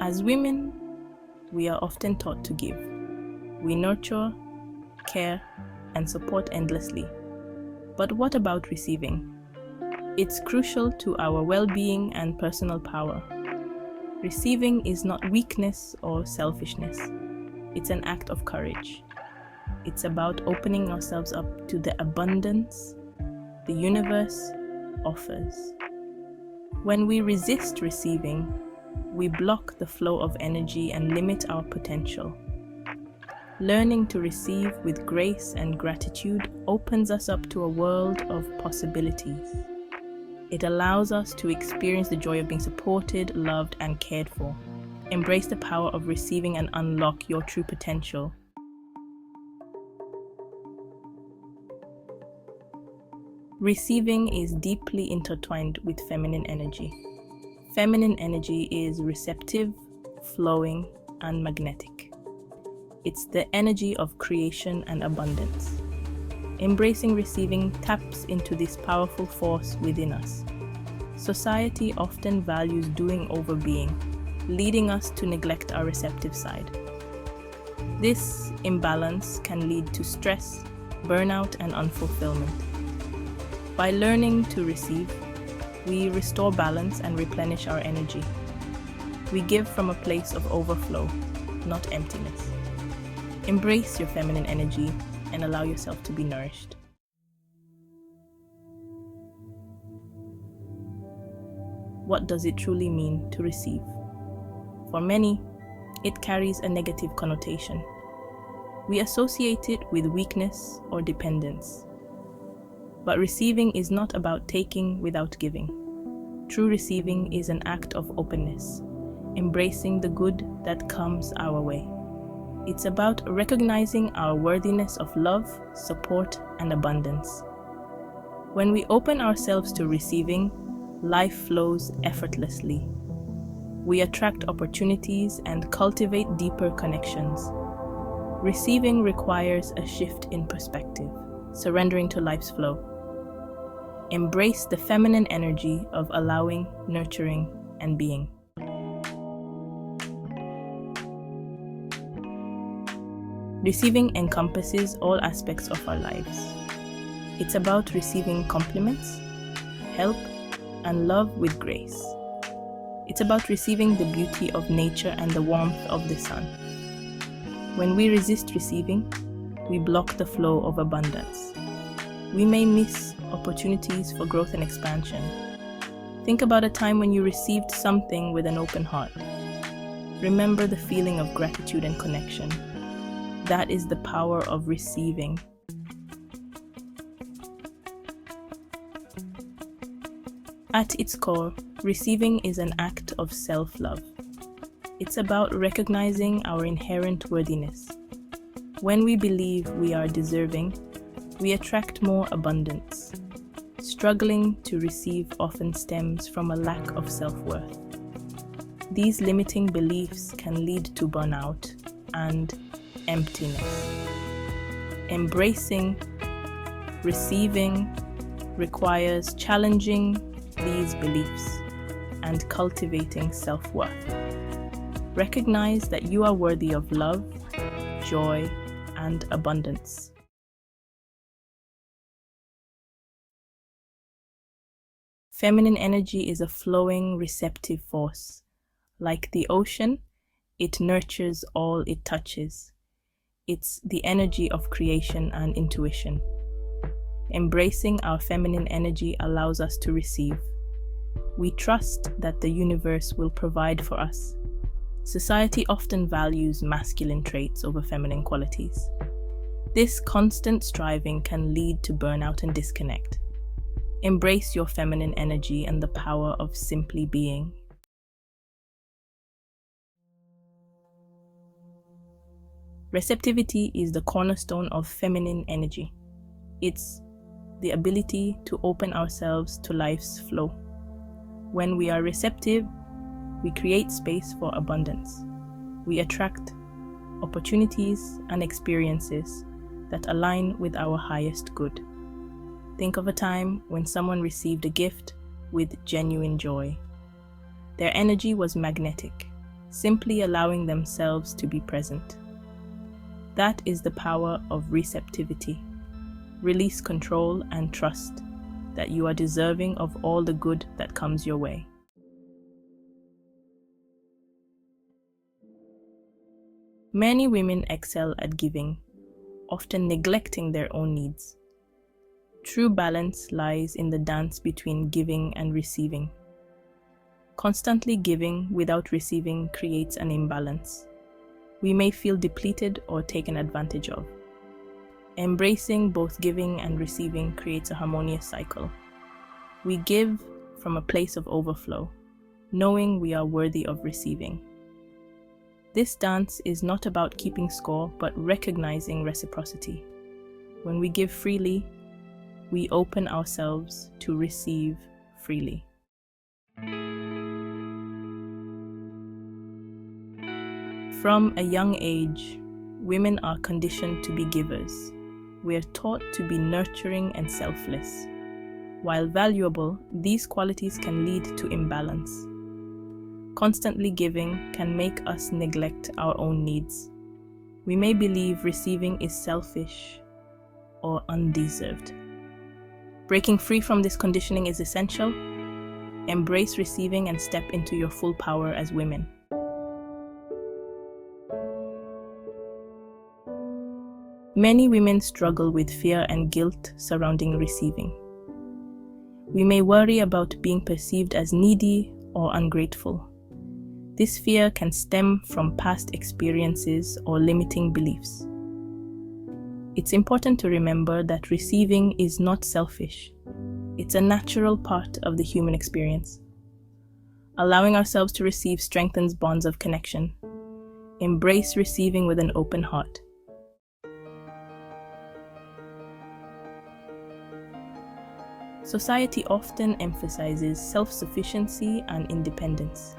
As women, we are often taught to give. We nurture, care, and support endlessly. But what about receiving? It's crucial to our well-being and personal power. Receiving is not weakness or selfishness. It's an act of courage. It's about opening ourselves up to the abundance the universe offers. When we resist receiving, we block the flow of energy and limit our potential. Learning to receive with grace and gratitude opens us up to a world of possibilities. It allows us to experience the joy of being supported, loved, and cared for. Embrace the power of receiving and unlock your true potential. Receiving is deeply intertwined with feminine energy. Feminine energy is receptive, flowing, and magnetic. It's the energy of creation and abundance. Embracing receiving taps into this powerful force within us. Society often values doing over being, leading us to neglect our receptive side. This imbalance can lead to stress, burnout, and unfulfillment. By learning to receive, we restore balance and replenish our energy. We give from a place of overflow, not emptiness. Embrace your feminine energy and allow yourself to be nourished. What does it truly mean to receive? For many, it carries a negative connotation. We associate it with weakness or dependence. But receiving is not about taking without giving. True receiving is an act of openness, embracing the good that comes our way. It's about recognizing our worthiness of love, support, and abundance. When we open ourselves to receiving, life flows effortlessly. We attract opportunities and cultivate deeper connections. Receiving requires a shift in perspective, surrendering to life's flow. Embrace the feminine energy of allowing, nurturing, and being. Receiving encompasses all aspects of our lives. It's about receiving compliments, help, and love with grace. It's about receiving the beauty of nature and the warmth of the sun. When we resist receiving, we block the flow of abundance. We may miss opportunities for growth and expansion. Think about a time when you received something with an open heart. Remember the feeling of gratitude and connection. That is the power of receiving. At its core, receiving is an act of self-love. It's about recognizing our inherent worthiness. When we believe we are deserving, we attract more abundance. Struggling to receive often stems from a lack of self-worth. These limiting beliefs can lead to burnout and emptiness. Embracing receiving requires challenging these beliefs and cultivating self-worth. Recognize that you are worthy of love, joy, and abundance. Feminine energy is a flowing, receptive force. Like the ocean, it nurtures all it touches. It's the energy of creation and intuition. Embracing our feminine energy allows us to receive. We trust that the universe will provide for us. Society often values masculine traits over feminine qualities. This constant striving can lead to burnout and disconnect. Embrace your feminine energy and the power of simply being. Receptivity is the cornerstone of feminine energy. It's the ability to open ourselves to life's flow. When we are receptive, we create space for abundance. We attract opportunities and experiences that align with our highest good. Think of a time when someone received a gift with genuine joy. Their energy was magnetic, simply allowing themselves to be present. That is the power of receptivity. Release control and trust that you are deserving of all the good that comes your way. Many women excel at giving, often neglecting their own needs. True balance lies in the dance between giving and receiving. Constantly giving without receiving creates an imbalance. We may feel depleted or taken advantage of. Embracing both giving and receiving creates a harmonious cycle. We give from a place of overflow, knowing we are worthy of receiving. This dance is not about keeping score, but recognizing reciprocity. When we give freely, we open ourselves to receive freely. From a young age, women are conditioned to be givers. We are taught to be nurturing and selfless. While valuable, these qualities can lead to imbalance. Constantly giving can make us neglect our own needs. We may believe receiving is selfish or undeserved. Breaking free from this conditioning is essential. Embrace receiving and step into your full power as women. Many women struggle with fear and guilt surrounding receiving. We may worry about being perceived as needy or ungrateful. This fear can stem from past experiences or limiting beliefs. It's important to remember that receiving is not selfish. It's a natural part of the human experience. Allowing ourselves to receive strengthens bonds of connection. Embrace receiving with an open heart. Society often emphasizes self-sufficiency and independence.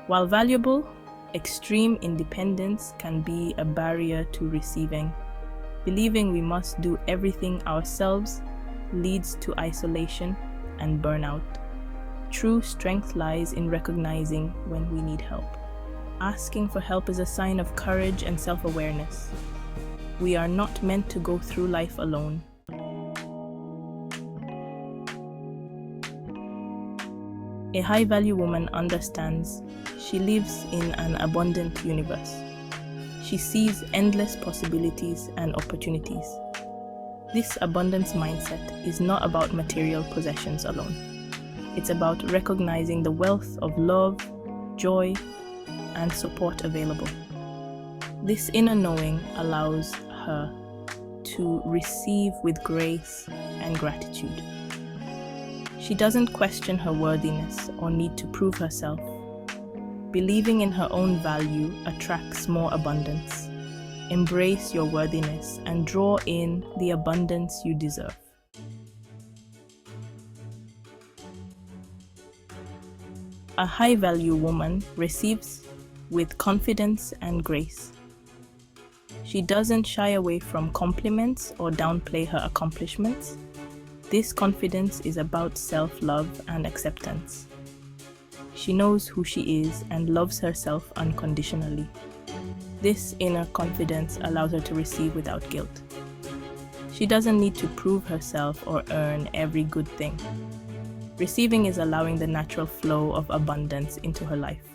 While valuable, extreme independence can be a barrier to receiving. Believing we must do everything ourselves leads to isolation and burnout. True strength lies in recognizing when we need help. Asking for help is a sign of courage and self-awareness. We are not meant to go through life alone. A high-value woman understands she lives in an abundant universe. She sees endless possibilities and opportunities. This abundance mindset is not about material possessions alone. It's about recognizing the wealth of love, joy, and support available. This inner knowing allows her to receive with grace and gratitude. She doesn't question her worthiness or need to prove herself. Believing in her own value attracts more abundance. Embrace your worthiness and draw in the abundance you deserve. A high-value woman receives with confidence and grace. She doesn't shy away from compliments or downplay her accomplishments. This confidence is about self-love and acceptance. She knows who she is and loves herself unconditionally. This inner confidence allows her to receive without guilt. She doesn't need to prove herself or earn every good thing. Receiving is allowing the natural flow of abundance into her life.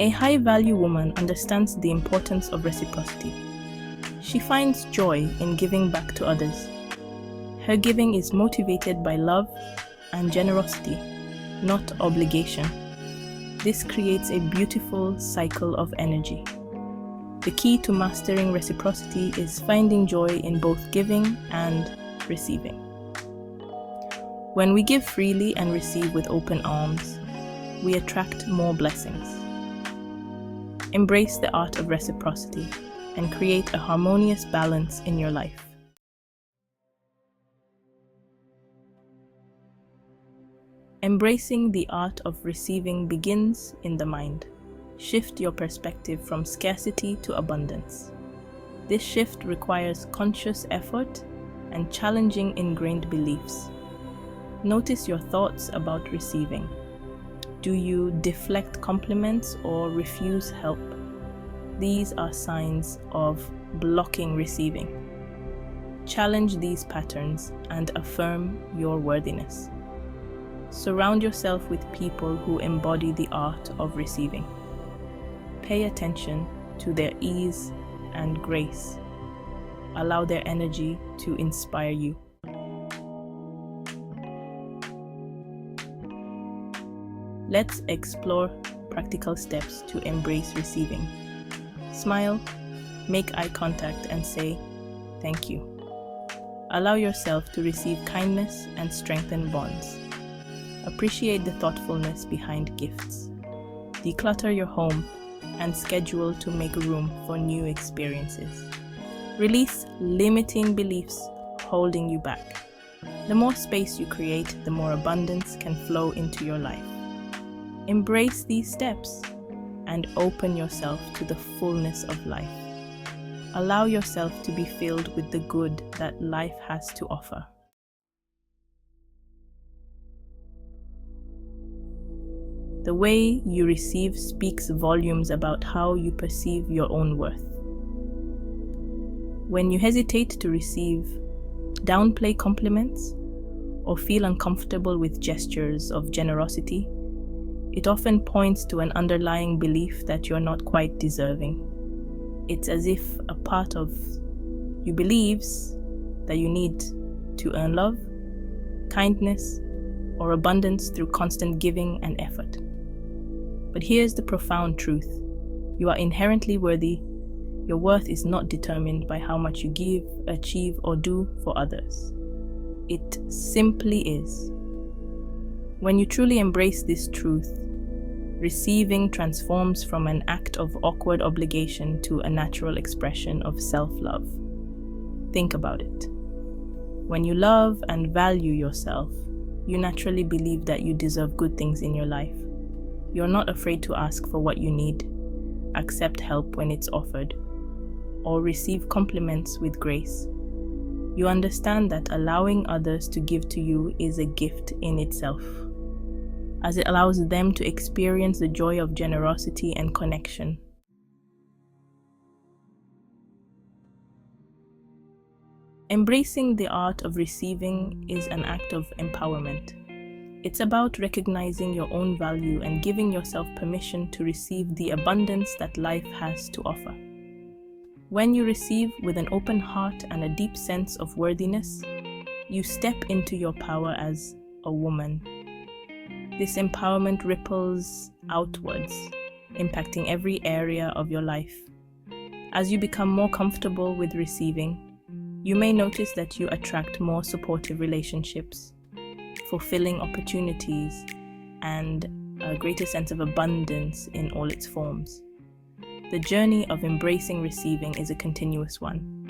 A high-value woman understands the importance of reciprocity. She finds joy in giving back to others. Her giving is motivated by love and generosity, not obligation. This creates a beautiful cycle of energy. The key to mastering reciprocity is finding joy in both giving and receiving. When we give freely and receive with open arms, we attract more blessings. Embrace the art of reciprocity and create a harmonious balance in your life. Embracing the art of receiving begins in the mind. Shift your perspective from scarcity to abundance. This shift requires conscious effort and challenging ingrained beliefs. Notice your thoughts about receiving. Do you deflect compliments or refuse help? These are signs of blocking receiving. Challenge these patterns and affirm your worthiness. Surround yourself with people who embody the art of receiving. Pay attention to their ease and grace. Allow their energy to inspire you. Let's explore practical steps to embrace receiving. Smile, make eye contact, and say, "Thank you." Allow yourself to receive kindness and strengthen bonds. Appreciate the thoughtfulness behind gifts. Declutter your home and schedule to make room for new experiences. Release limiting beliefs holding you back. The more space you create, the more abundance can flow into your life. Embrace these steps and open yourself to the fullness of life. Allow yourself to be filled with the good that life has to offer. The way you receive speaks volumes about how you perceive your own worth. When you hesitate to receive, downplay compliments, or feel uncomfortable with gestures of generosity, it often points to an underlying belief that you're not quite deserving. It's as if a part of you believes that you need to earn love, kindness, or abundance through constant giving and effort. But here's the profound truth. You are inherently worthy. Your worth is not determined by how much you give, achieve, or do for others. It simply is. When you truly embrace this truth, receiving transforms from an act of awkward obligation to a natural expression of self-love. Think about it. When you love and value yourself, you naturally believe that you deserve good things in your life. You're not afraid to ask for what you need, accept help when it's offered, or receive compliments with grace. You understand that allowing others to give to you is a gift in itself, as it allows them to experience the joy of generosity and connection. Embracing the art of receiving is an act of empowerment. It's about recognizing your own value and giving yourself permission to receive the abundance that life has to offer. When you receive with an open heart and a deep sense of worthiness, you step into your power as a woman. This empowerment ripples outwards, impacting every area of your life. As you become more comfortable with receiving, you may notice that you attract more supportive relationships, fulfilling opportunities, and a greater sense of abundance in all its forms. The journey of embracing receiving is a continuous one.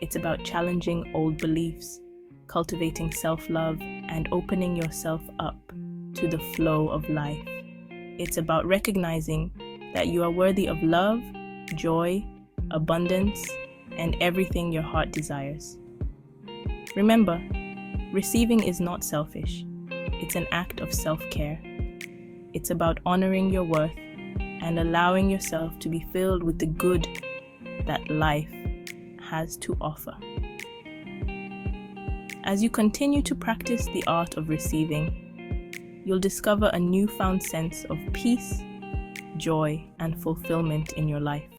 It's about challenging old beliefs, cultivating self-love, and opening yourself up to the flow of life. It's about recognizing that you are worthy of love, joy, abundance, and everything your heart desires. Remember, receiving is not selfish. It's an act of self-care. It's about honoring your worth and allowing yourself to be filled with the good that life has to offer. As you continue to practice the art of receiving, you'll discover a newfound sense of peace, joy, and fulfillment in your life.